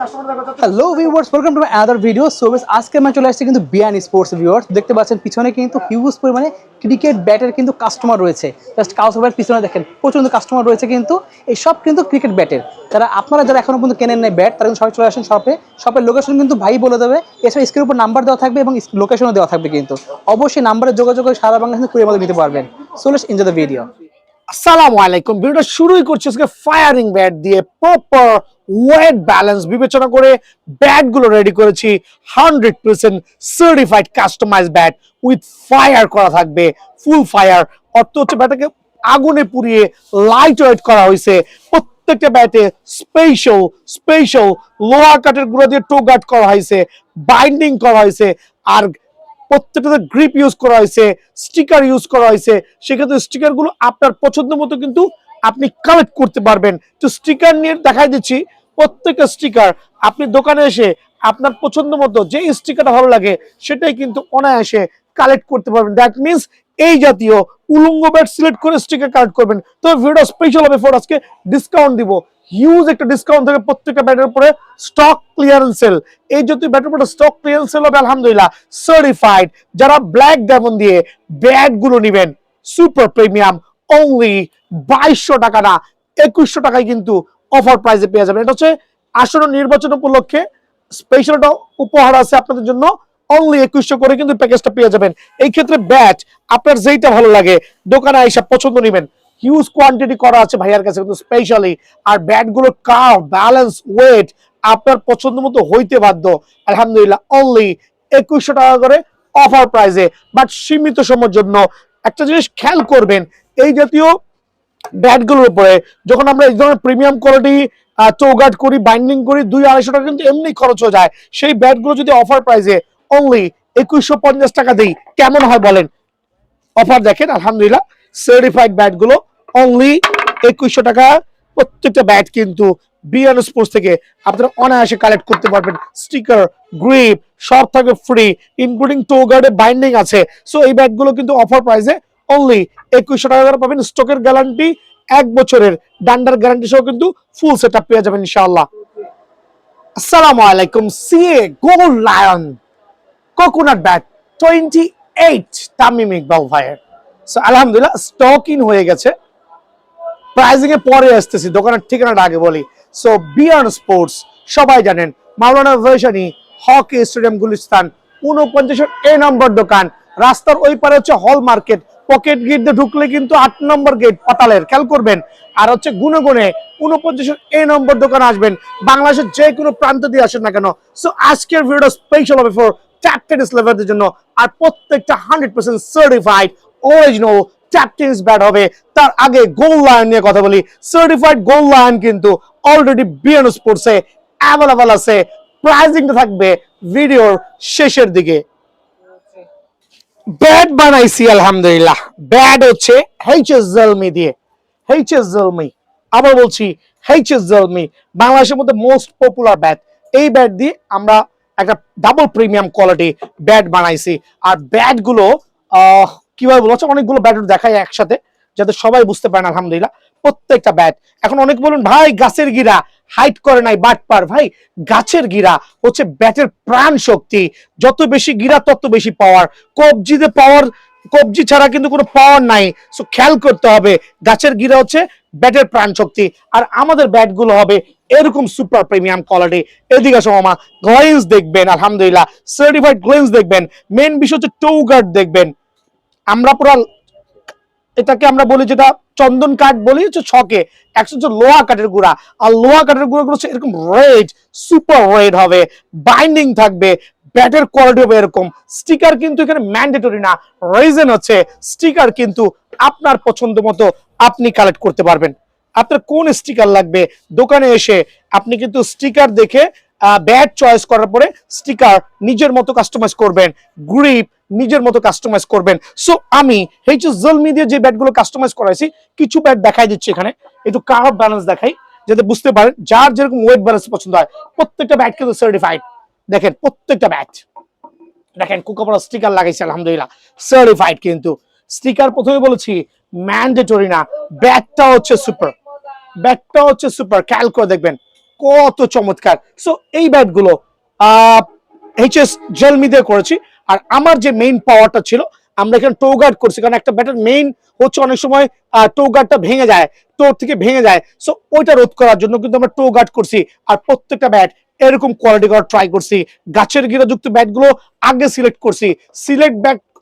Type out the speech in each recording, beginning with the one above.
Hello viewers, welcome to my other video. So আজকে আমি চলে আসছি কিন্তু বিয়ান স্পোর্টস। ভিউয়ার্স দেখতে পাচ্ছেন পিছনে কিন্তু হিউজ পরিমাণে ক্রিকেট ব্যাটের কিন্তু কাস্টমার রয়েছে। জাস্ট কাউসারের পিছনে দেখেন প্রচুর কাস্টমার রয়েছে, কিন্তু এই সব কিন্তু ক্রিকেট ব্যাটের। যারা এখনো পর্যন্ত কেনেন নাই ব্যাট, তারা কিন্তু সবাই চলে আসেন শপে। শপের লোকেশন কিন্তু ভাই বলে দেবে। এছাড়া স্ক্রিনের উপর নাম্বার দেওয়া থাকবে এবং লোকেশনও দেওয়া থাকবে, কিন্তু অবশ্যই নাম্বারে যোগাযোগ করে সারা বাংলাদেশে কুরিয়ার মাধ্যমে নিতে পারবেন। So let's enjoy the video. আসসালামু আলাইকুম। ভিডিওটা শুরুই করছি আজকে ফায়ারিং ব্যাট দিয়ে। প্রপার ওয়েট ব্যালেন্স বিবেচনা করে ব্যাট গুলো রেডি করেছি। 100% certified customize bat with fire করা থাকবে, ফুল ফায়ার। অর্থ হচ্ছে ব্যাটটাকে আগুনে পুড়িয়ে লাইট ওয়েট করা হয়েছে। প্রত্যেকটা ব্যাটে স্পেশাল লোহা কাঠের গুঁড়ো দিয়ে টো গার্ড করা হয়েছে, বাইন্ডিং করা হয়েছে, আর প্রত্যেকটা গ্রিপ ইউজ করা হয়েছে, স্টিকার ইউজ করা হয়েছে। সেক্ষেত্রে স্টিকার গুলো আপনার পছন্দ মতো কিন্তু আপনি কালেক্ট করতে পারবেন। তো স্টিকার নিয়ে দেখাই দিচ্ছি। প্রত্যেকটা স্টিকার আপনি দোকানে এসে আপনার পছন্দ মতো যে স্টিকারটা ভালো লাগে সেটাই কিন্তু অনায়াসে কালেক্ট করতে পারবেন। দ্যাট মিনস এই জাতীয় উলঙ্গ ব্যাট সিলেক্ট করে স্টিকার কালেক্ট করবেন। তো ভিডিও স্পেশাল হবে ফর আজকে ডিসকাউন্ট দিব, হিউজ একটা ডিসকাউন্ট থাকে প্রত্যেকটা ব্যাটের উপরে। স্টক ক্লিয়ারেন্স সেল, এই জাতীয় ব্যাটের উপরে স্টক ক্লিয়ারেন্স সেল হবে আলহামদুলিল্লাহ সার্টিফাইড। যারা ব্ল্যাক ডায়মন্ড দিয়ে ব্যাট গুলো নেবেন সুপার প্রিমিয়াম, অনলি 2200 টাকা না 2100 টাকায় কিন্তু অফার প্রাইসে পেয়ে যাবেন। এটা হচ্ছে আসন্ন নির্বাচন উপলক্ষে স্পেশাল একটা উপহার আছে আপনাদের জন্য। অনলি 2100 করে কিন্তু প্যাকেজটা পেয়ে যাবেন। এই ক্ষেত্রে ব্যাট আপনার যেইটা ভালো লাগে দোকানে আইসা পছন্দ নেবেন। হিউজ কোয়ান্টিটি করা আছে ভাইয়ার কাছে কিন্তু স্পেশালি। আর ব্যাট গুলো কার্ভ, ব্যালেন্স, ওয়েট আপনার পছন্দ মতো হইতে বাধ্য। আলহামদুলিল্লাহ অনলি 2100 টাকা করে অফার প্রাইসে, বাট সীমিত সময়ের জন্য। একটা জিনিস খেয়াল করবেন, এই জাতীয় ব্যাট গুলোর উপরে যখন আমরা এই ধরনের প্রিমিয়াম কোয়ালিটি চৌগাট করি, বাইন্ডিং করি, 200-250 টাকা কিন্তু এমনি খরচ হয়ে যায়। সেই ব্যাট গুলো যদি অফার প্রাইসে অনলি 2150 টাকা দিই কেমন হয় বলেন? অফার দেখেন আলহামদুলিল্লাহ। সার্টিফাইড ব্যাট গুলো অনলি 2100 টাকা। প্রত্যেকটা ব্যাট কিন্তু বিয়ান স্পোর্টস থেকে আপনারা অনায়াসে কালেক্ট করতে পারবেন। স্টিকার, গ্রিপ সব থাকবে ফ্রি, ইনক্লুডিং টো গার্ডে বাইন্ডিং আছে। সো এই ব্যাট গুলো কিন্তু অফার প্রাইসে অনলি 2100 টাকা করে পাবেন। স্টকের গ্যারান্টি 1 বছরের, ডান্ডার গ্যারান্টি সহ কিন্তু ফুল সেটআপ পেয়ে যাবেন ইনশাআল্লাহ। আসসালামু আলাইকুম। CA gold lion coconut bat 28 Tamim Iqbal ভাইয়ের। সো আলহামদুলিল্লাহ স্টক ইন হয়ে গেছে। প্রাইজিং এ পরে আসতেছি, দোকানের ঠিকানাটা আগে বলি। সো বিয়ান স্পোর্টস সবাই জানেন, মাওলানা ভার্সানি হকি স্টেডিয়াম গুলিস্তান 49 নম্বর দোকান। রাস্তার ওই পারে হচ্ছে হল মার্কেট, পকেট গেট দিয়ে ঢুকলে কিন্তু 8 নম্বর গেট পাতালের, খেয়াল করবেন। আর হচ্ছে গুনে 49 নম্বর দোকান আসবেন, বাংলাদেশের যে কোনো প্রান্ত দিয়ে আসেন না কেন। সো আজকের ভিডিওটা স্পেশাল হবে ফর ট্যাপ টেনিস লাভারদের জন্য। আর প্রত্যেকটা 100% certified original tap tennis bat হবে। তার আগে গোল্ড লায়ন নিয়ে কথা বলি। সার্টিফাইড গোল্ড লায়ন কিন্তু অলরেডি বিএন স্পোর্টসে অ্যাভেলেবল আছে। প্রাইজিংটা থাকবে ভিডিওর শেষের দিকে। ব্যাট বানাইছি আলহামদুলিল্লাহ। ব্যাট হচ্ছে এইচএস জেলমি দিয়ে, এইচএস জেলমি, আবার বলছি এইচএস জেলমি, বাংলাদেশের মধ্যে মোস্ট পপুলার ব্যাট। এই ব্যাট দিয়ে আমরা একটা ডাবল প্রিমিয়াম কোয়ালিটি ব্যাট বানাইছি। আর ব্যাট গুলো কিভাবে বলছে, অনেকগুলো ব্যাট দেখাই একসাথে যাতে সবাই বুঝতে পারেন। আলহামদুলিল্লাহ প্রত্যেকটা ব্যাট। এখন অনেক বলুন ভাই গাছের গিরা হাইট করে নাই বাট পার। ভাই গাছের গিরা হচ্ছে ব্যাটের প্রাণ শক্তি। যত বেশি গিরা তত বেশি পাওয়ার। কবজিতে পাওয়ার, কবজি ছাড়া কিন্তু কোনো পাওয়ার নাই। সো খেয়াল করতে হবে, গাছের গিরা হচ্ছে ব্যাটের প্রাণ শক্তি। আর আমাদের ব্যাট গুলো হবে এরকম সুপার প্রিমিয়াম কোয়ালিটি। এদিকে আসো মামা, গ্লেন্স দেখবেন আলহামদুলিল্লাহ, সার্টিফাইড গ্লেন্স দেখবেন। মেন বিষয় হচ্ছে টো গার্ড দেখবেন। আমরা পুরো এটাকে আমরা বলি, যেটা চন্দন কাঠ বলি হচ্ছে ছকে, হচ্ছে লোহা কাঠের গুঁড়া। আর লোহা কাঠের গুঁড়াগুলো হচ্ছে এরকম রেড, সুপার রেড হবে, বাইন্ডিং থাকবে, ব্যাটের কোয়ালিটি হবে এরকম। স্টিকার কিন্তু এখানে ম্যান্ডেটরি না, রিজন হচ্ছে স্টিকার কিন্তু আপনার পছন্দ মতো আপনি কালেক্ট করতে পারবেন। আপনার কোন স্টিকার লাগবে দোকানে এসে আপনি কিন্তু স্টিকার দেখে ব্যাট চয়েস করার পরে স্টিকার নিজের মতো কাস্টমাইজ করবেন, গ্রিপ নিজের মতো কাস্টমাইজ করবেন। সো আমি এইচএস জেলমি দিয়ে যে ব্যাটগুলো কাস্টমাইজ করাইছি, কিছু ব্যাট দেখাই দিচ্ছি এখানে, একটু কার্ভ ব্যালেন্স দেখাই যাতে বুঝতে পারেন যার যেরকম ওয়েট ব্যালেন্স পছন্দ হয়। প্রত্যেকটা ব্যাট কিন্তু সার্টিফাইড। দেখেন প্রত্যেকটা ব্যাট, দেখেন কোকাকোলা স্টিকার লাগাইছে আলহামদুলিল্লাহ, সার্টিফাইড। কিন্তু স্টিকার প্রথমে বলেছি ম্যান্ডেটরি না, ব্যাটটা হচ্ছে সুপার, ব্যাটটা হচ্ছে সুপার। খেয়াল করে দেখবেন কত চমৎকার। সো এই ব্যাটগুলো এইচএস জেলমি দিয়ে করেছি। আর আমার যে মেইন পাওয়ারটা ছিল, আমরা এখানে টো গার্ড করছি, কারণ একটা ব্যাটের মেইন হচ্ছে অনেক সময় টো গার্ডটা ভেঙে যায়, টোর থেকে ভেঙে যায়। সো ওইটা রোধ করার জন্য কিন্তু আমরা টো গার্ড করছি। আর প্রত্যেকটা ব্যাট এরকম কোয়ালিটি করার ট্রাই করছি। গাছের গিরাযুক্ত ব্যাটগুলো আগে সিলেক্ট করছি,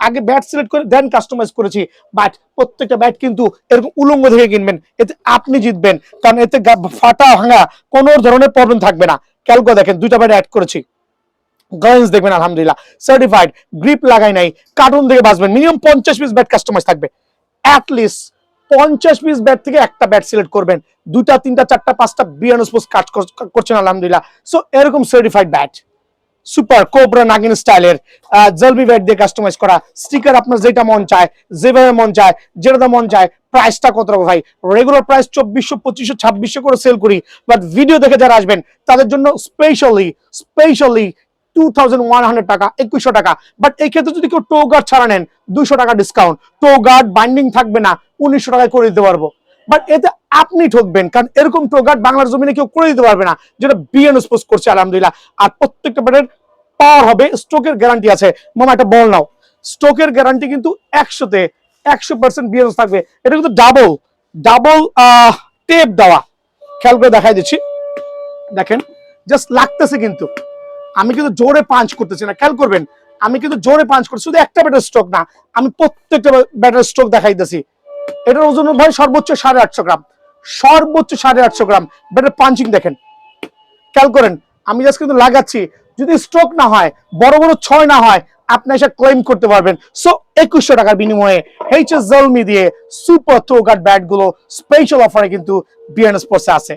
আগে ব্যাট সিলেক্ট করে দেন কাস্টমাইজ করেছি। বাট প্রত্যেকটা ব্যাট কিন্তু এরকম উলঙ্গ থেকে কিনবেন, এতে আপনি জিতবেন, কারণ এতে ফাটা ভাঙা কোনো ধরনের প্রবলেম থাকবে না। ক্যালকো দেখেন, দুইটা ব্যাট অ্যাড করেছি, গার্লস দেখবেন আলহামদুলিল্লাহ সার্টিফাইড, গ্রিপ লাগাই নাই, কার্টুন থেকে বাঁচবেন। মিনিমাম 50 পিস ব্যাট কাস্টমাইজ থাকবে, অ্যাটলিস্ট 50 পিস ব্যাট থেকে একটা ব্যাট সিলেক্ট করবেন। দুটা, তিনটা, চারটা, পাঁচটা বিয়ানো স্পোর্টস কাজ করছেন আলহামদুলিল্লাহ। সো এরকম সার্টিফাইড ব্যাট, সুপার কোবরা নাগিন স্টাইলের জেলমি ব্যাট দিয়ে কাস্টমাইজ করা। স্টিকার আপনার যেটা মন চায়, যেভাবে মন চায়, যেটা মন চায়। প্রাইসটা কত রাখবো ভাই? রেগুলার প্রাইস 2400, 2500, 2600 করে সেল করি, বাট ভিডিও দেখে যারা আসবেন তাদের জন্য স্পেশালি 2100 টাকা, 2100 টাকা। বাট এই ক্ষেত্রে যদি কেউ টো গার্ড ছাড়া নেন, 200 টাকা ডিসকাউন্ট। টো গার্ড বাইন্ডিং থাকবে না, 1900 টাকায় করে দিতে পারবো। বাট এতে আপনি ঠকবেন, কারণ এরকম টো গার্ড বাংলার জমিনে কেউ করে দিতে পারবে না, যেটা বিএনএস পোস্ট করছে আলহামদুলিল্লাহ। আর প্রত্যেকটা ব্যাটের পাওয়ার হবে, স্ট্রোকের গ্যারান্টি আছে। মামা একটা বল নাও, স্ট্রোকের গ্যারান্টি কিন্তু 100% বিএনএস থাকবে। এটা কিন্তু ডাবল টেপ দেওয়া, খেয়াল করে দেখাই দিচ্ছি, দেখেন জাস্ট লাগতেছে কিন্তু। আমি কিন্তু জোরে পাঞ্চ করতেছি না, খেয়াল করবেন, আমি কিন্তু জোরে পাঞ্চ করছি। শুধু একটা ব্যাটের স্ট্রোক না, আমি প্রত্যেকটা ব্যাটের স্ট্রোক দেখাইতেছি। এটার ওজন ভাই সর্বোচ্চ 850 গ্রাম, সর্বোচ্চ 850 গ্রাম। ব্যাটের পাঞ্চিং দেখেন, খেয়াল করেন। আমি জাস্ট কিন্তু লাগাচ্ছি, যদি স্ট্রোক না হয়, বড় বড় 6 না হয়, আপনি এসে ক্লেম করতে পারবেন। সো 2100 টাকার বিনিময়ে এইচএস জেলমি দিয়ে সুপার থ্রো গার্ড ব্যাট গুলো স্পেশাল অফারে কিন্তু বিএনএস স্পোর্টসে আছে।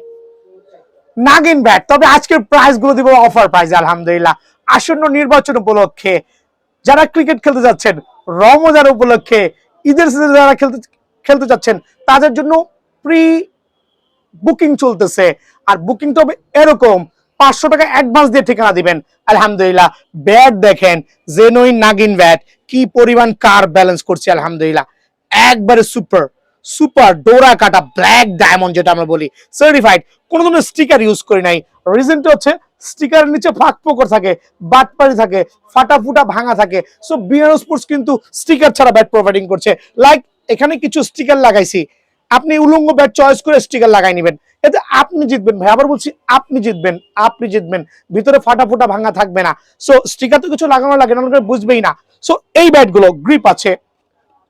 নাগিন ব্যাট, তবে আজকের প্রাইস গুলো দিব অফার প্রাইস আলহামদুলিল্লাহ। আসন্ন নির্বাচন উপলক্ষে যারা ক্রিকেট খেলতে যাচ্ছেন, রমজান উপলক্ষে, ঈদের সিজনে যারা খেলতে যাচ্ছেন, তাদের জন্য প্রি বুকিং চলতেছে। আর বুকিংটা হবে এরকম, 500 টাকা অ্যাডভান্স দিয়ে ঠিকানা দিবেন। আলহামদুলিল্লাহ ব্যাট দেখেন, জেনুইন নাগিন ব্যাট, কি পরিমাণ কার ব্যালেন্স করছে আলহামদুলিল্লাহ। একবারে সুপার ডোরা কাটা ব্ল্যাক ডায়মন্ড, যেটা আমরা বলি সার্টিফাইড। কোনো ধরনের স্টিকার ইউজ করি নাই। রিজনটা হচ্ছে স্টিকারের নিচে ফাঁক ফোকর থাকে, বাটপারি থাকে, ফাটা ফুটা ভাঙা থাকে। সো বিএনএস স্পোর্টস কিন্তু স্টিকার ছাড়া ব্যাট প্রোভাইডিং করছে। লাইক এখানে কিছু স্টিকার লাগাইছি, আপনি উলঙ্গ ব্যাট চয়েস করে স্টিকার লাগাই নেবেন, এতে আপনি জিতবেন ভাই। আবার বলছি, আপনি জিতবেন, ভিতরে ফাটা ফুটা ভাঙা থাকবে না। সো স্টিকার তো কিছু লাগানো লাগে না, বুঝবেই না। সো এই ব্যাটগুলো গ্রিপ আছে,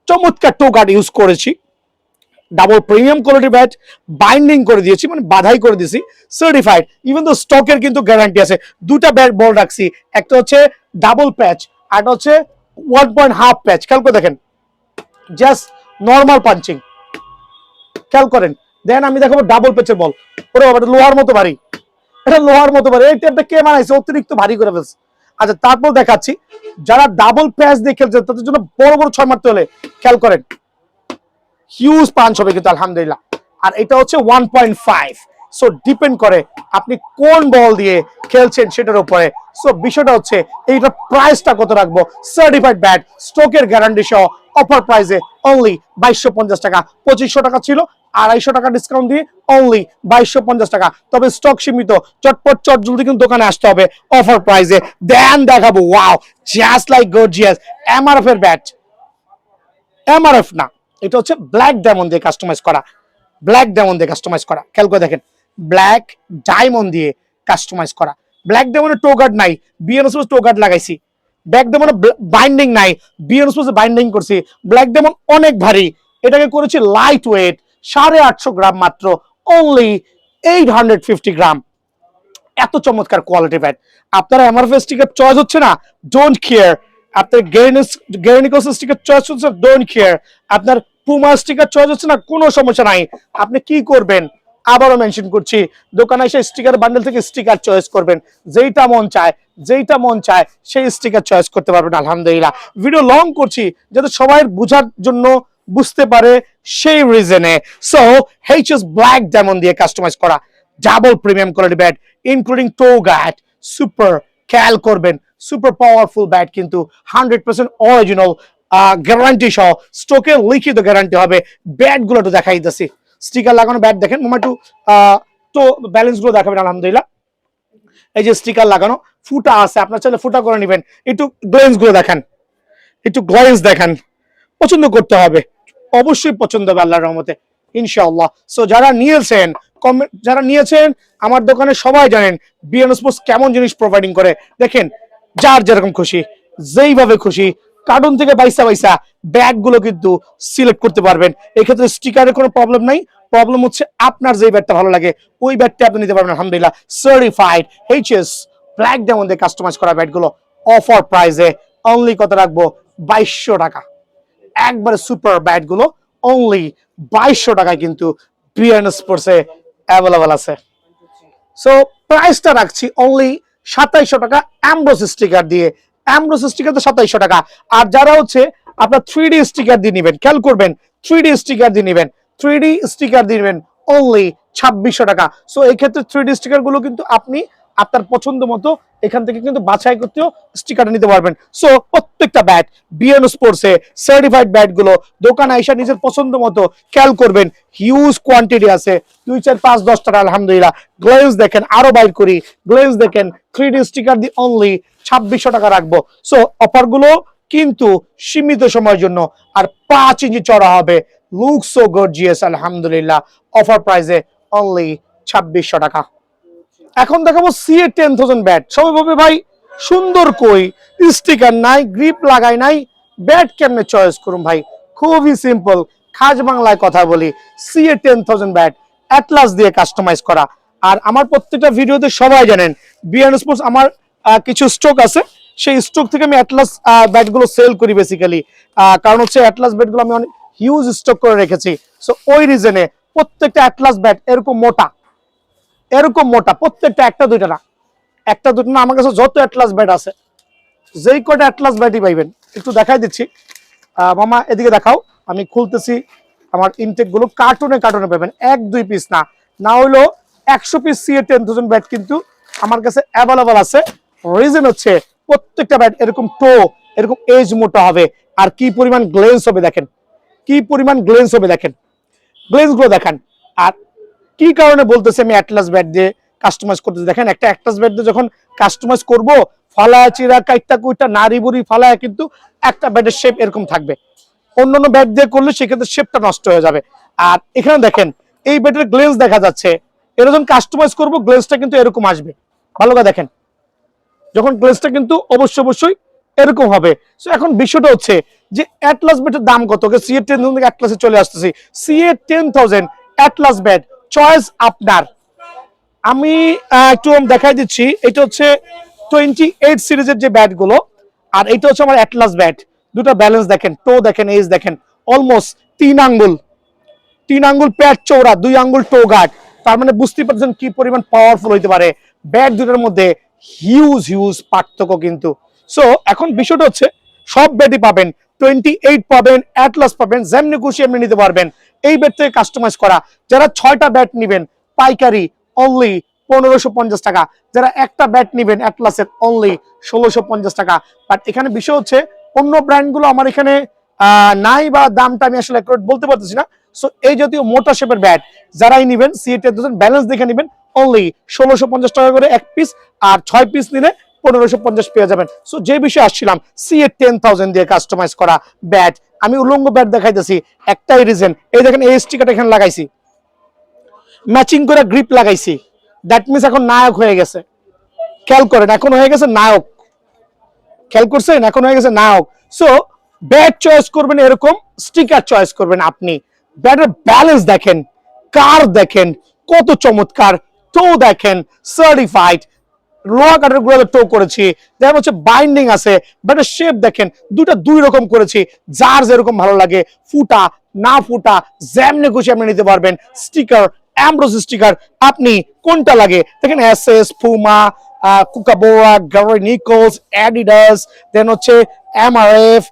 চমৎকার টো গার্ড ইউজ করেছি, double premium quality bat, binding করে দিয়েছি, মানে বাধাই করে দিয়েছি, সার্টিফাইড। ইভেন তো স্টকের কিন্তু গ্যারান্টি আছে। দুটা ব্যাট বল রাখছি, একটা হচ্ছে ডাবল প্যাচ, আর হচ্ছে 1.5 প্যাচ। খেয়াল করে দেখেন, জাস্ট নর্মাল পাঞ্চিং, খেয়াল করেন। দেন আমি দেখাবো ডাবল প্যাচের বল। ওরে বাবা, লোহার মতো ভারী, এটা লোহার মতো ভারী। এই টেপটা কে বানাইছে? অতিরিক্ত ভারী করে ফেলছে। আচ্ছা, তারপর দেখাচ্ছি যারা ডাবল প্যাচ দিয়ে খেলছে তাদের জন্য বড় বড় 6 মারতে হলে খেয়াল করেন, হিউজ পাঞ্চ হবে কিন্তু আলহামদুলিল্লাহ। আর এটা হচ্ছে 1.5। সো ডিপেন্ড করে আপনি কোন বল দিয়ে খেলছেন সেটার উপরে। সো বিষয়টা হচ্ছে এইটা প্রাইসটা কত রাখবো? সার্টিফাইড ব্যাট, স্ট্রোকের গ্যারান্টি সহ অফার প্রাইসে অনলি 2250 টাকা। 2500 টাকা ছিল, 250 টাকা ডিসকাউন্ট দিয়ে অনলি 2250 টাকা। তবে স্টক সীমিত, চটপট চট জলদি কিন্তু দোকানে আসতে হবে অফার প্রাইসে। দেন দেখাবো wow, just like gorgeous MRF এর ব্যাট। এমআরএফ না, এটা হচ্ছে ব্ল্যাক ডায়মন্ড দিয়ে কাস্টমাইজ করা, খেয়াল করে দেখেন, ব্ল্যাক ডায়মন্ড দিয়ে কাস্টমাইজ করা। ব্ল্যাক ডায়মন্ডের টো গার্ড নাই, বিএনএস টো গার্ড লাগাইছি। ব্ল্যাক ডায়মন্ডে বাইন্ডিং নাই, বিএনএস বাইন্ডিং করছি। ব্ল্যাক ডায়মন্ড অনেক ভারী, এটাকে করেছি লাইট ওয়েট, 850 গ্রাম মাত্র, অনলি 850 গ্রাম। এত চমৎকার কোয়ালিটি ব্যাট। আপনারা এমআরএফ স্টিকার চয়েস হচ্ছে না, ডোন্ট কেয়ার। আপনার গেরেনিকোস স্টিকার চয়েস হচ্ছে, ডোন্ট কেয়ার। আপনার পুমা স্টিকার চয়েস হচ্ছে না, কোনো সমস্যা নাই। আপনি কি করবেন? আবারও মেনশন করছি, দোকানে এসে স্টিকার বান্ডেল থেকে স্টিকার চয়েস করবেন, যেইটা মন চায় সেই স্টিকার চয়েস করতে পারবেন আলহামদুলিল্লাহ। ভিডিও লং করছি যাতে সবাই বোঝার জন্য, বুঝতে পারে সেই রিজনে। সো এইচএস ব্ল্যাক ডায়মন্ড দিয়ে কাস্টমাইজ করা double premium quality bat, including toe guard, super, খেয়াল করবেন, সুপার পাওয়ারফুল ব্যাট কিন্তু 100% অরিজিনাল, গ্যারান্টি সহ, স্ট্রোকের লিখিত গ্যারান্টি হবে। ব্যাট গুলো একটু দেখাই দিতেছি, স্টিকার লাগানো ব্যাট দেখেন। একটু তো ব্যালেন্স গুলো দেখাবেন আলহামদুলিল্লাহ। এই যে স্টিকার লাগানো, ফুটা আছে, আপনার চাইলে ফুটা করে নেবেন। একটু গ্লেন্স গুলো দেখেন, একটু গ্লেন্স দেখেন, পছন্দ করতে হবে, অবশ্যই পছন্দ হবে আল্লাহর রহমতে ইনশাআল্লাহ। সো যারা নিয়েছেন আমার দোকানে সবাই জানেন বিএন স্পোর্টস কেমন জিনিস প্রোভাইডিং করে। দেখেন, যার যেরকম খুশি, যেইভাবে খুশি কার্টুন থেকে বাইসা ব্যাগ গুলো কিন্তু সিলেক্ট করতে পারবেন। এক্ষেত্রে স্টিকারের কোনো প্রবলেম নাই, প্রবলেম হচ্ছে আপনার যে ব্যাগটা ভালো লাগে ওই ব্যাগটা আপনি নিতে পারবেন। আলহামদুলিল্লাহ, সার্টিফাইড এইচএস ব্ল্যাক ডায়মন্ড দিয়ে কাস্টমাইজ করা ব্যাগগুলো অফার প্রাইসে অনলি কত রাখবো, 2200 টাকা। একবারে সুপার ব্যাট গুলো অনলি 2200 টাকায় কিন্তু বিএন স্পোর্টসে অ্যাভেলেবল আছে। সো প্রাইসটা রাখছি অনলি 2700 টাকা অ্যামব্রোস স্টিকার দিয়ে। অ্যামব্রোস স্টিকার তো 2700 টাকা। আর যারা হচ্ছে আপনার 3D স্টিকার দিয়ে নেবেন, খেয়াল করবেন 3D স্টিকার দিয়ে নেবেন, 3D স্টিকার দিয়ে নেবেন অনলি 2600 টাকা। সো এই ক্ষেত্রে 3D স্টিকার গুলো কিন্তু আপনি আপনার পছন্দ মতো এখান থেকে কিন্তু বাছাই করতেও স্টিকারটা নিতে পারবেন। সো প্রত্যেকটা ব্যাট বিএন স্পোর্টসে সার্টিফাইড ব্যাট গুলো দোকানে আইসা নিজের পছন্দ মতো খেয়াল করবেন, হিউজ কোয়ান্টিটি আছে, 2 4 5 10 টাকা। আলহামদুলিল্লাহ, গ্লেজ দেখেন, আরো বাইর করি, গ্লেজ দেখেন 3D স্টিকার দিয়ে অনলি 2600 টাকা রাখবো। সো অফার গুলো কিন্তু সীমিত সময়ের জন্য, আর 5 ইঞ্চি চড়া হবে, লুক সো গর্জিয়াস। আলহামদুলিল্লাহ, অফার প্রাইসে অনলি 2600 টাকা। এখন দেখাবো সিএ 10000 ব্যাট। সবাই ভাবে ভাই সুন্দর কই, স্টিকার নাই, গ্রিপ লাগাই নাই, ব্যাট কেমনে চয়েস করুন? ভাই খুবই সিম্পল, খাস বাংলায় কথা বলি। সিএ 10000 ব্যাট অ্যাটলাস দিয়ে কাস্টমাইজ করা। আর আমার প্রত্যেকটা ভিডিওতে সবাই জানেন বিএন স্পোর্টস আমার কিছু স্টক আছে, সেই স্টক থেকে আমি অ্যাটলাস ব্যাটগুলো সেল করি বেসিক্যালি। কারণ হচ্ছে অ্যাটলাস ব্যাটগুলো আমি অনেক হিউজ স্টক করে রেখেছি। সো ওই রিজনে প্রত্যেকটা অ্যাটলাস ব্যাট এরকম মোটা, প্রত্যেকটা, একটা দুইটা না, আমার কাছে যত অ্যাটলাস ব্যাট আছে, যেই কটা অ্যাটলাস ব্যাটই পাইবেন। একটু দেখাই দিচ্ছি, মামা এদিকে দেখাও, আমি খুলতেছি আমার ইনটেক গুলো। কার্টুনে পাবেন, 1 2 পিস না, না হইলো 100 পিস সিএ 10000 ব্যাট কিন্তু আমার কাছে অ্যাভেলেবল আছে। রিজন হচ্ছে প্রত্যেকটা ব্যাট এরকম এরকম এজ মোটা হবে, আর কি পরিমাণ গ্লেন্স হবে দেখেন, গ্লেন্স গুলো দেখেন। আর কি কারণে বলতেছি আমি অ্যাটলাস ব্যাট দিয়ে কাস্টমাইজ করতেছি, দেখেন একটা অ্যাটলাস ব্যাট দিয়ে যখন কাস্টমাইজ করব, ফালা চিরা কাইটা কুইটা নাড়ি বুড়ি ফালায় কিন্তু একটা ব্যাটের শেপ এরকম থাকবে। অন্যান্য ব্যাট দিয়ে করলে সেক্ষেত্রে শেপটা নষ্ট হয়ে যাবে। আর এখানে দেখেন এই ব্যাটের গ্লেন্স দেখা যাচ্ছে, এরকম কাস্টমাইজ করব গ্লেন্সটা কিন্তু এরকম আসবে। ভালো করে দেখেন, যখন গ্লেন্সটা কিন্তু অবশ্যই এরকম হবে। সো এখন বিষয়টা হচ্ছে যে অ্যাটলাস ব্যাটের দাম কত? সিএ 10000 থেকে অ্যাটলাসে চলে আসতেছি। সিএ 10000 অ্যাটলাস ব্যাট চয়েস আপনার। আমি একটু দেখাই দিচ্ছি, এটা হচ্ছে 28 সিরিজের যে ব্যাট গুলো, আর এটা হচ্ছে আমার অ্যাটলাস ব্যাট। দুটো ব্যালেন্স দেখেন, টো দেখেন, এজ দেখেন, অলমোস্ট 3 আঙ্গুল প্যাড চৌড়া, 2 আঙ্গুল টো গার্ড। তার মানে বুঝতেই পারছেন কি পরিমাণ পাওয়ারফুল হইতে পারে। ব্যাট দুটোর মধ্যে হিউজ পার্থক্য কিন্তু। সো এখন বিষয়টা হচ্ছে সব ব্যাটই পাবেন, 28 পাবেন, অ্যাটলাস পাবেন, যেমনি খুশি এমনি নিতে পারবেন। এই ব্যাট থেকে কাস্টমাইজ করা। যারা 6টা ব্যাট নেবেন পাইকারি অনলি 1550 টাকা, যারা একটা ব্যাট নেবেন অ্যাটলাসের অনলি 1650 টাকা। বাট এখানে বিষয় হচ্ছে অন্য ব্র্যান্ডগুলো আমার এখানে নাই, বা দামটা আমি আসলে বলতে পারতেছি না। সো এই জাতীয় মোটা শেপের ব্যাট যারাই নেবেন সিএ 10000 ব্যালেন্স দেখে নেবেন, অনলি 1650 টাকা করে এক পিস, আর 6 পিস নিলে 1550 পেয়ে যাবেন। সো যে বিষয়ে আসছিলাম, সিএ 10000 দিয়ে কাস্টমাইজ করা ব্যাট। আমি উলঙ্গ ব্যাট দেখাইতেছি, একটাই রিজন, এই দেখেন এই স্টিকারটা এখানে লাগাইছি, ম্যাচিং করে গ্রিপ লাগাইছি, দ্যাট মিন্স এখন নায়ক হয়ে গেছে। খেয়াল করেন, এখন হয়ে গেছে নায়ক, খেয়াল করছেন, এখন হয়ে গেছে নায়ক। সো ব্যাট চয়েস করবেন এরকম, স্টিকার চয়েস করবেন আপনি। ব্যাটের ব্যালেন্স দেখেন, কার দেখেন কত চমৎকার, টো দেখেন সার্টিফাইড, লোহা কাঠের গুলো টো করেছি, দেখা হচ্ছে বাইন্ডিং আছে, ব্যাটের শেপ দেখেন, দুই রকম করেছি, যার যেরকম ভালো লাগে, ফুটা না ফুটা যেমনি খুশি আপনি নিতে পারবেন। স্টিকার অ্যামব্রোস স্টিকার, আপনি কোনটা লাগে দেখেন, এসএস, পুমা, কুকাবোরা, গারি নিকলস, অ্যাডিডাস, দেন হচ্ছে এমআরএফ,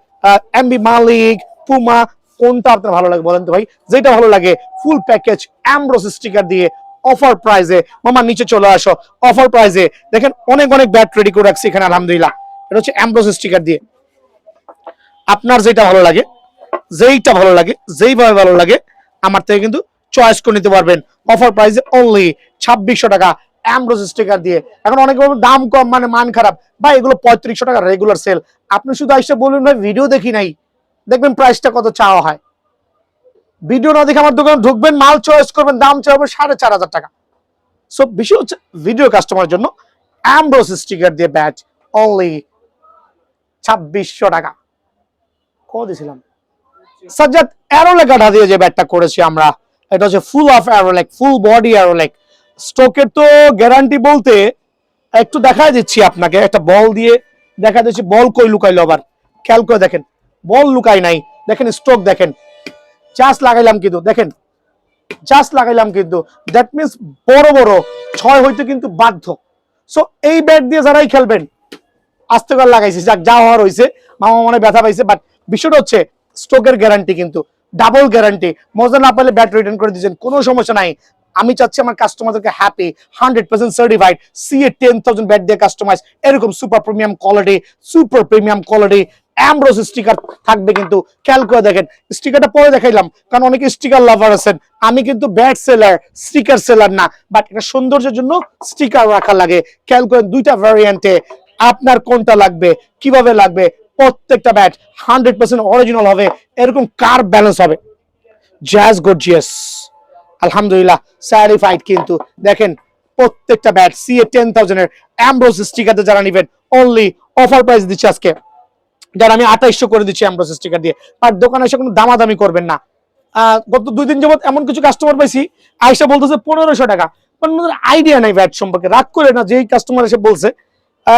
এমবি মালিক, পুমা, কোনটা আপনার ভালো লাগে বলেন তো ভাই? যেটা ভালো লাগে ফুল প্যাকেজ অ্যামব্রোস স্টিকার দিয়ে অফার প্রাইজে। মামা নিচে চলে আসো, অফার প্রাইজে দেখেন অনেক ব্যাট রেডি করে রাখছি এখানে আলহামদুলিল্লাহ। এটা হচ্ছে অ্যামব্রোস স্টিকার দিয়ে। আপনার যেটা ভালো লাগে, যেইটা ভালো লাগে, যেইভাবে ভালো লাগে আমার থেকে কিন্তু চয়েস করে নিতে পারবেন অফার প্রাইসে অনলি 2600 টাকা অ্যামব্রোস স্টিকার দিয়ে। এখন অনেকে বলবেন দাম কম মানে মান খারাপ, ভাই এগুলো 3500 টাকা রেগুলার সেল। আপনি শুধু এসে বলবেন ভাই ভিডিও দেখি নাই, দেখবেন প্রাইসটা কত চাওয়া হয়। ভিডিও না দেখে আমার দোকানে ঢুকবেন, মাল চয়েস করবেন, দাম চাওয়া 4500 টাকা। সো বেশি হচ্ছে ভিডিও কাস্টমারের জন্য অ্যামব্রোস স্টিকার দিয়ে ব্যাট অনলি 2600 টাকা। কত দিয়েছিলাম? সাজ্জাদ অ্যারোলেক আঠা দিয়ে যে ব্যাটটা করেছি আমরা, এটা হচ্ছে ফুল অফ অ্যারোলেক, ফুল বডি অ্যারোলেক। স্ট্রোকের তো গ্যারান্টি বলতে একটু দেখাই দিচ্ছি আপনাকে, একটা বল দিয়ে দেখা দিচ্ছি। বল কই লুকাইলো আবার, খেয়াল করে দেখেন, বল লুকাই নাই। দেখেন স্ট্রোক দেখেন, জাস্ট লাগাইলাম কিন্তু, দেখেন জাস্ট লাগাইলাম কিন্তু, দ্যাট মিনস বড় বড় ছয় হইতে কিন্তু বাধ্য। সো এই ব্যাট দিয়ে যারাই খেলবেন, আস্তে করে লাগাইছি, যাক যা হওয়ার হয়েছে, মামা মনে ব্যথা পাইছে, বাট বিষয়টা হচ্ছে স্ট্রোকের গ্যারান্টি কিন্তু ডাবল গ্যারান্টি। মজা না পেলে ব্যাট রিটার্ন করে দিচ্ছেন, কোনো সমস্যা নাই। আমি চাচ্ছি আমার কাস্টমারদেরকে হ্যাপি, 100% সার্টিফাইড CA 10000 ব্যাট দিয়ে কাস্টমাইজ, এরকম super premium quality Ambrose sticker থাকবে কিন্তু। খেয়াল করে দেখেন, স্টিকারটা পরে দেখাইলাম কারণ অনেকে স্টিকার লাভার আছেন, আমি কিন্তু ব্যাট সেলার, স্টিকার সেলার না, বাট এটা সৌন্দর্যের জন্য স্টিকার রাখা লাগে। খেয়াল করেন দুইটা ভ্যারিয়েন্টে, আপনার কোনটা লাগবে, কিভাবে লাগবে। প্রত্যেকটা ব্যাট 100% অরিজিনাল হবে, এরকম কার ব্যালেন্স হবে, জাজ গর্জিয়াস, আলহামদুলিল্লাহ সার্টিফাইড কিন্তু। দেখেন প্রত্যেকটা ব্যাট CA 10000 এর অ্যামব্রোস স্টিকারতে যারা নেবেন অনলি অফার প্রাইস দিচ্ছি আজকে, যারা আমি 2800 করে দিচ্ছি অ্যামব্রোস স্টিকার দিয়ে। আর দোকানে এসে কোনো দামাদামি করবেন না। গত 2 দিন যাবত এমন কিছু কাস্টমার পাইছি আইসা বলতেছে 1500 টাকা, মানে আইডিয়া নাই ব্যাট সম্পর্কে। রাগ করে না, যেই কাস্টমার এসে বলছে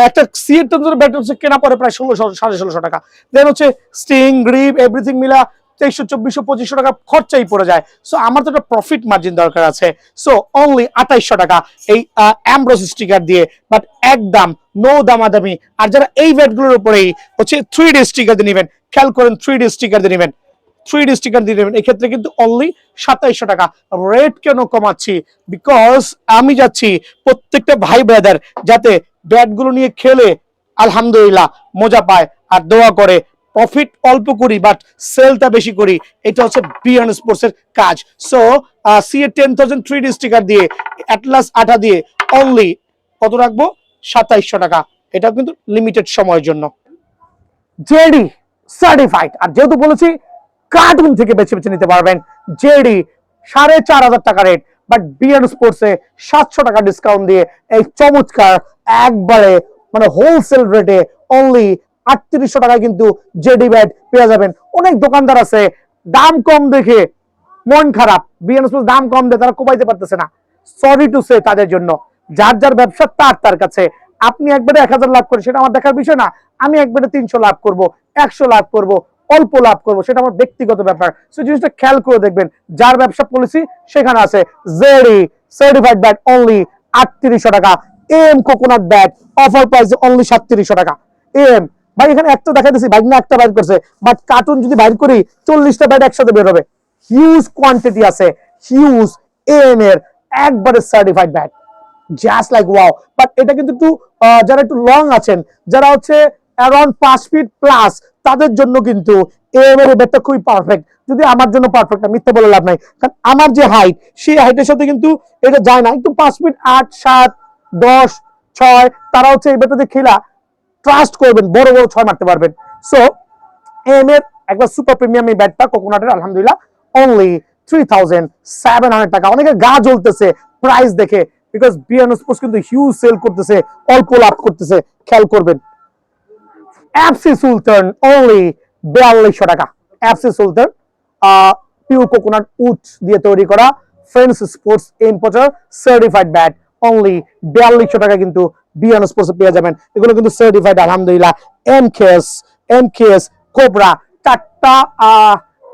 একটা CA 10000 ব্যাট হচ্ছে কেনা পরে প্রায় 1600 টাকা, দেন হচ্ছে স্টিং গ্রিপ এভরিথিং মিলা 2300 2400 2500 টাকা খরচাই পড়ে যায়। সো আমার তো একটা প্রফিট মার্জিন দরকার আছে। সো অনলি 2800 টাকা এই অ্যামব্রোস স্টিকার দিয়ে, বাট একদম নো দামাদামি। আর যারা এই ব্যাটগুলোর উপরেই হচ্ছে 3D স্টিকার দিয়ে নেবেন, খেয়াল করেন 3D স্টিকার দিয়ে নেবেন, 3D স্টিকার দিয়ে নেবেন, এক্ষেত্রে কিন্তু অনলি 2700 টাকা। রেট কেন কমাচ্ছি? বিকজ আমি যাচ্ছি প্রত্যেকটা ভাই ব্রাদার যাতে ব্যাটগুলো নিয়ে খেলে আলহামদুলিল্লাহ মজা পায় আর দোয়া করে। প্রফিট অল্প করি বাট সেলটা বেশি করি, এটা হচ্ছে বিয়ান স্পোর্টস এর কাজ। সো CA 10000 3D স্টিকার দিয়ে, অ্যাটলাস আঠা দিয়ে অনলি কত রাখবো? 2700 টাকা। এটা কিন্তু লিমিটেড সময়ের জন্য। জেডি সার্টিফাইড, আর যেহেতু বলেছি কার্টুন থেকে বেছে বেছে নিতে পারবেন। জেডি 4500 টাকা রেট, বাট বিয়ান স্পোর্টসে 700 টাকা ডিসকাউন্ট দিয়ে এই চমৎকার একবারে মানে হোলসেল রেটে অনলি 3800 টাকায় কিন্তু জেডি ব্যাট পেয়ে যাবেন। অনেক দোকানদার আছে দাম কম দেখে মন খারাপ, বিয়ান স্পোর্টস দাম কম দেয়, তারা কোপাইতে পারতেছে না। সরি টু সে তাদের জন্য, যার যার ব্যবসা তার কাছে। আপনি একবারে 1000 লাভ করেন সেটা আমার দেখার বিষয় না, আমি একবারে 300 লাভ করব, 100 লাভ করব, অল্প লাভ করব, সেটা আমার ব্যক্তিগত ব্যাপার। সো জিনিসটা খেয়াল করে দেখবেন, যার ব্যবসা পলিসি সেখানে আছে। জেডি সার্টিফাইড ব্যাট অনলি 3800 টাকা। এম কোকোনাট ব্যাট অফার প্রাইসে অনলি 3700 টাকা। এম ভাই এখানে একটা দেখাই দিচ্ছি, ভাই না একটা বাইর করছে, বাট কার্টুন যদি বাইর করি 40টা ব্যাট একসাথে বের হবে, হিউজ কোয়ান্টিটি আছে, হিউজ। এম এর একবারে certified bat, just like wow. But এটা কিন্তু একটু যারা একটু লং আছেন, যারা হচ্ছে অ্যারাউন্ড 5 ফিট প্লাস, তাদের জন্য কিন্তু এম এর ব্যাটটা খুবই পারফেক্ট। যদি আমার জন্য পারফেক্ট না, মিথ্যা বলে লাভ নাই, কারণ আমার যে হাইট সেই হাইটের সাথে কিন্তু এটা যায় না। একটু 5 ফিট 8 7 10 6 তারা হচ্ছে এই ব্যাটটাতে খেলা ট্রাস্ট করবেন, বড় বড় 6 মারতে পারবেন। সো এম এর একবার সুপার প্রিমিয়াম এই ব্যাটটা কোকোনাটের আলহামদুলিল্লাহ অনলি 3700 টাকা। অনেকে গা জ্বলতেছে প্রাইস দেখে, বিকজ বিয়ান স্পোর্টস কিন্তু হিউজ সেল করতেছে, অল্প লাভ করতেছে। খেয়াল করবেন এফসি সুলতান অনলি 4200 টাকা। FC Sultan pure coconut wood দিয়ে তৈরি করা friends sports importer certified bat only 4200 টাকা কিন্তু বিয়ান স্পোর্টস পেয়ে যাবেন। এগুলো কিন্তু সার্টিফাইড আলহামদুলিল্লাহ। এমকেএস কোবরা 4টা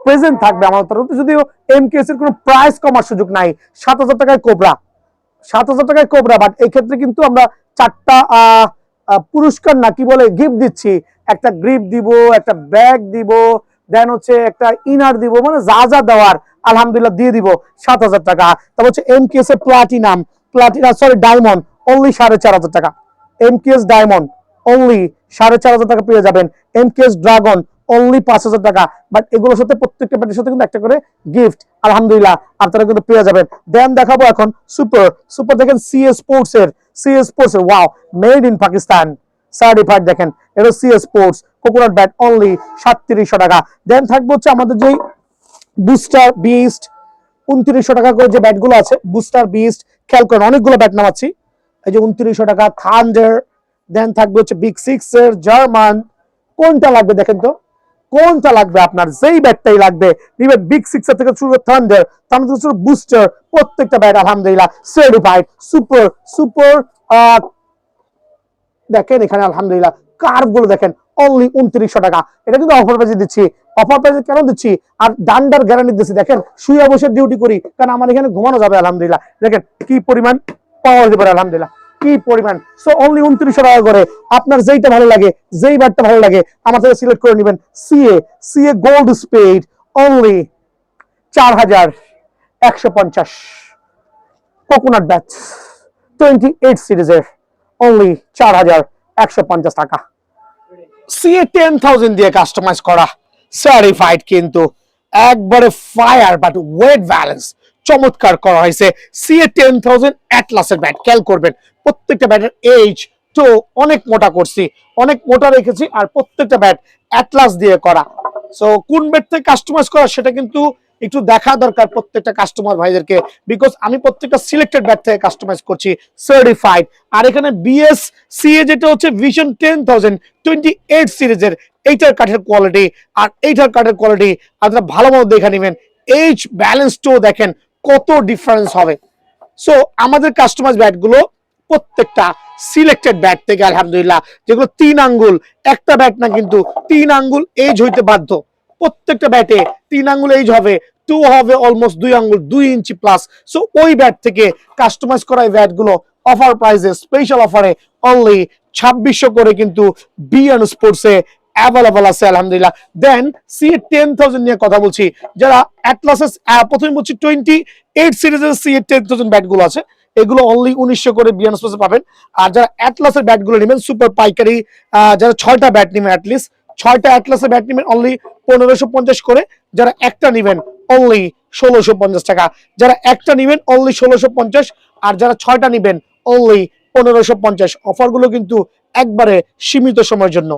প্রেজেন্ট থাকবে আমার তরফ, যদিও এমকেএস এর কোনো প্রাইস কমার সুযোগ নাই। 7000 টাকায় কোবরা, 7000 টাকায় কোবরা, বাট এই ক্ষেত্রে কিন্তু আমরা 4টা পুরস্কার না কি বলে গিফট দিচ্ছি। একটা গ্রিপ দিব, একটা ব্যাগ দিব, দেন হচ্ছে একটা ইনার দিব, মানে যা যা দেওয়ার আলহামদুলিল্লাহ দিয়ে দিব 7000 টাকা। তারপর হচ্ছে এমকেএস এর ডায়মন্ড অনলি 4500 টাকা। এমকেএস ডায়মন্ড অনলি 4500 টাকা পেয়ে যাবেন। এমকেএস ড্রাগন অনলি 5,000 টাকা। বাট এগুলোর সাথে প্রত্যেকটা ব্যাটের সাথে কিন্তু একটা করে গিফট আলহামদুলিল্লাহ আপনারা কিন্তু পেয়ে যাবেন। দেন দেখাবো এখন সুপার সুপার দেখেন সিএস স্পোর্টস এর wow, made in Pakistan certified. দেখেন এটা CS sports coconut bat only 3700 টাকা। দেন থাকবে হচ্ছে আমাদের যে বুস্টার বিস্ট 2900 টাকা করে যে ব্যাটগুলো আছে, বুস্টার বিস্ট খেয়াল করেন অনেকগুলো ব্যাট নামাচ্ছি, এই যে 2900 টাকা থান্ডার। দেন থাকবে হচ্ছে বিগ সিক্স এর জার্মান, কোনটা লাগবে দেখেন তো, কোনটা লাগবে আপনার, যেই ব্যাটটাই লাগবে নিবেন। বিগ সিক্স থেকে শুরু করে থান্ডার, তার মধ্যে শুরু বুস্টার, প্রত্যেকটা ব্যাট আলহামদুলিল্লাহ সার্টিফাইড। সুপার সুপার দেখেন এখানে আলহামদুলিল্লাহ কার্ভ গুলো দেখেন অনলি 2900 টাকা। এটা কিন্তু অফার প্রাইসে দিচ্ছি। অফার প্রাইসে কেন দিচ্ছি, আর ডান্ডার গ্যারান্টি দিচ্ছি। দেখেন শুয়ে বসে ডিউটি করি, কারণ আমার এখানে ঘুমানো যাবে আলহামদুলিল্লাহ। দেখেন কি পরিমাণ পাওয়ার দিতে পারে আলহামদুলিল্লাহ, কি পরিমাণ। সো অনলি 2900 টাকা করে। আপনার যেইটা ভালো লাগে, যেই ব্যাটটা ভালো লাগে আমার থেকে সিলেক্ট করে নেবেন। CA gold spade only 4150। Coconut bat 28 সিরিজের অনলি 4150 টাকা। সিএ 10,000 দিয়ে কাস্টমাইজ করা সার্টিফাইড, কিন্তু একবারে ফায়ার বাট ওয়েট ব্যালেন্স চমৎকার করা হয়েছে। সিএ 10,000 অ্যাটলাসের ব্যাট খেয়াল করবেন প্রত্যেকটা ব্যাটের এইচ তো অনেক মোটা করছি, অনেক মোটা রেখেছি, আর প্রত্যেকটা ব্যাট অ্যাটলাস দিয়ে করা। সো কোন ব্যাট থেকে কাস্টমাইজ করা সেটা কিন্তু একটু দেখা দরকার প্রত্যেকটা কাস্টমার ভাইদেরকে, বিকজ আমি প্রত্যেকটা সিলেক্টেড ব্যাট থেকে কাস্টমাইজ করছি সার্টিফাইড। আর এখানে বিএস সিএ যেটা হচ্ছে ভিশন 10,000 28 সিরিজের, এইটার কাঠের কোয়ালিটি আর এইটার কাঠের কোয়ালিটি আপনারা ভালো মতো দেখে নেবেন। এইচ ব্যালেন্সটাও দেখেন কত ডিফারেন্স হবে। সো আমাদের কাস্টমাইজ ব্যাটগুলো প্রত্যেকটা সিলেক্টেড ব্যাট থেকে আলহামদুলিল্লাহ, যেগুলো 3 আঙ্গুল, একটা ব্যাট না কিন্তু 3 আঙ্গুল এজ হইতে বাধ্য। প্রত্যেকটা ব্যাটে 3 আঙ্গুল এজ হবে, টু হবে অলমোস্ট 2 আঙ্গুল, 2 ইঞ্চি প্লাস। সো ওই ব্যাট থেকে কাস্টমাইজ করা এই ব্যাটগুলো অফার প্রাইসে, স্পেশাল অফারে অনলি 2600 করে কিন্তু বিএন স্পোর্টসে অ্যাভেলেবল আছে আলহামদুলিল্লাহ। দেন সিএ 10,000 নিয়ে কথা বলছি, যারা অ্যাটলাসের প্রথমে বলছি 28 সিরিজের সিএ 10,000 ব্যাটগুলো আছে, এগুলো অনলি 1900 করে বিএন স্পোর্টসে পাবেন। আর যারা অ্যাটলাসের ব্যাটগুলো নেবেন সুপার পাইকারি, যারা 6টা ব্যাট নেবেন অ্যাটলিস্ট 6টা অ্যাটলাসের ব্যাট নেবেন অনলি 1550 করে। যারা একটা নেবেন অনলি 1650 টাকা। যারা একটা নেবেন অনলি 1650, আর যারা 6টা নেবেন অনলি 1550। অফারগুলো কিন্তু একবারে সীমিত সময়ের জন্য।